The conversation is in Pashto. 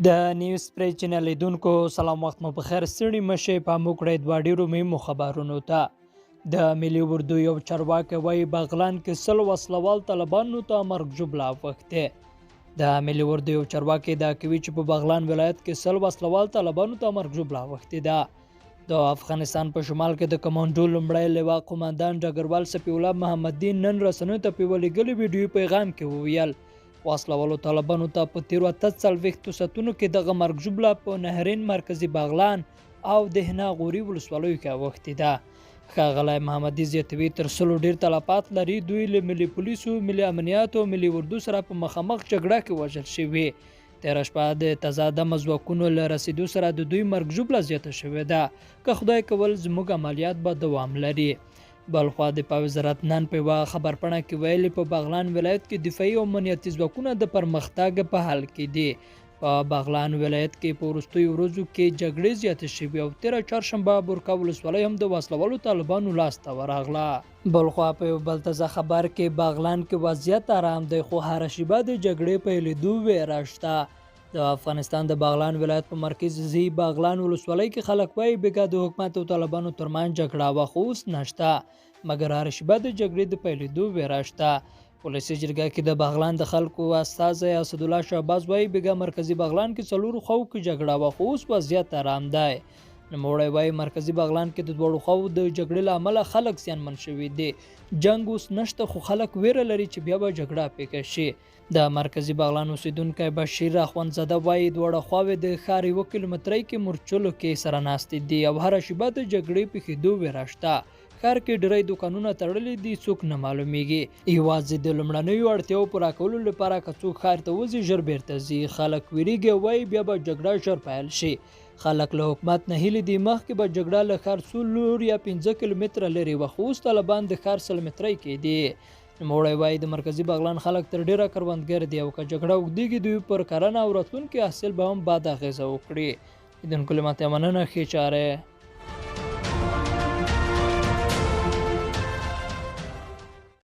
د نیوز پری چینل لیدونکو سلام وخت مو بخیر ستړي مشه په موکړې دوه ډیرو مهمو خبرونو ته د ملي اردو یو چارواکي وایي بغلان کې سل وسلوال طالبانو ته مرګ جبله وخته د ملي اردو یو چارواکي دا کوي چې په بغلان ولایت کې سل وسلوال طالبانو ته مرګ جبله وخته ده د افغانستان په شمال کې د کمانډو لومړی لواء قومندان ډګروال سپي الله محمدي نن رسنیو ته په ولګلي ویډیو پیغام کې وویل وسلوالو طالبانو ته په تیرو 43 ساعتونو کې دغه مرګ جبله په نهرین مرکزی بغلان او دهنا غوري ولسوالیو کې وخته ده ښاغلی محمدي زیاتوي تر سلو ډیر تلفات لري دوی له ملي پولیسو ملي امنیت او ملي اردو سره په مخامخ جګړه کې وژل شوي تیره شپه د تضاده مزوکونو له رسیدو سره د دوی مرګ جبله زیاته شوې ده که خدای کول زموږ عملیات به دوام لري بلخوا د وزارت نن په خبرپاڼه کې ویلي په بغلان ولایت کې دفاعي او امنیتي ځواکونه د پرمختګ په حال کې دي په بغلان ولایت کې په وروستیو ورځو کې جګړې زیاتې شوې او تیره چهارشنبه بورکا ولسوالۍ هم د وسلوالو طالبانو لاسته ورغله بلخوا په یو بل تازه خبر کې بغلان کې وضعیت آرام دی خو هره شیبه د جګړې په لیدو ویره شته د افغانستان د بغلان ولایت په مرکزي بغلان ولسوالۍ کې خلک وایي بېګا د حکومت او طالبانو ترمنځ جګړه وه خو اوس نشته مګر هر شیبه د جګړې د پیلېدو ویره شته پولیسي جرګه کې د بغلان د خلکو استازی اسدالله شهباز وایي بېګا مرکزي بغلان کې څلورو خواو کې جګړه وه خو اوس وضعیت آرام دی نوموړی وایي مرکزي بغلان کې د دواړو خواو د جګړې له امله خلک زیانمن شوي دي جنګ اوس نشته خو خلک ویره لري چې بیا به جګړه پیښه شي د مرکزي بغلان اوسیدونکی بشیر اخوندزاده وایي دواړه خواوې د ښار 1 کیلومترۍ کې مورچلو کې سره ناستې دي او هره شیبه د جګړې پیښېدو ویره شته ښار کې ډېری دوکانونه تړلي دي څوک نه معلومیږي یوازې د لومړنیو اړتیاو پوره کولو لپاره که څوک ښار ته وځي ژر بیرته ځي خلک ویریږي وایي بیا به جګړه ژر پیل شي خلک له حکومت نه هیلې دي مخکې به جګړه له ښار 100 لور یا 15 کیلومتره لرې وه خو اوس طالبان د ښار 100 مترۍ کې دي نوموړی وایي د مرکزي بغلان خلک تر ډیره کروندګر دي او که جګړه اوږدېږي دوی پر کرنه او راتلونکي حاصل به هم بد اغېزه وکړي لیدونکو له ماته مننه ښې چارې